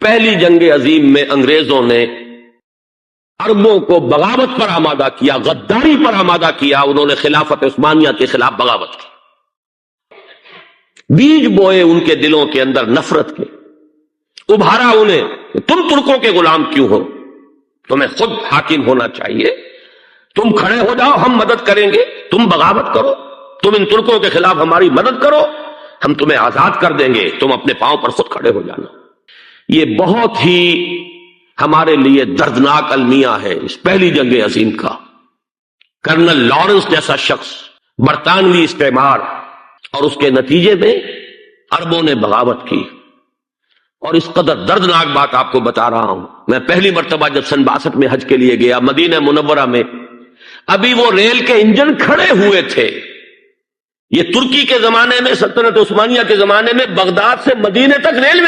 پہلی جنگ عظیم میں انگریزوں نے عربوں کو بغاوت پر آمادہ کیا، غداری پر آمادہ کیا. انہوں نے خلافت عثمانیہ کے خلاف بغاوت کی، بیج بوئے ان کے دلوں کے اندر نفرت کے، ابھارا انہیں کہ تم ترکوں کے غلام کیوں ہو، تمہیں خود حاکم ہونا چاہیے، تم کھڑے ہو جاؤ، ہم مدد کریں گے، تم بغاوت کرو، تم ان ترکوں کے خلاف ہماری مدد کرو، ہم تمہیں آزاد کر دیں گے، تم اپنے پاؤں پر خود کھڑے ہو جانا. یہ بہت ہی ہمارے لیے دردناک المیہ ہے اس پہلی جنگ عظیم کا. کرنل لارنس جیسا شخص، برطانوی استعمار، اور اس کے نتیجے میں عربوں نے بغاوت کی. اور اس قدر دردناک بات آپ کو بتا رہا ہوں، میں پہلی مرتبہ جب سن 62 میں حج کے لیے گیا مدینہ منورہ میں، ابھی وہ ریل کے انجن کھڑے ہوئے تھے. یہ ترکی کے زمانے میں، سلطنت عثمانیہ کے زمانے میں بغداد سے مدینے تک ریلوے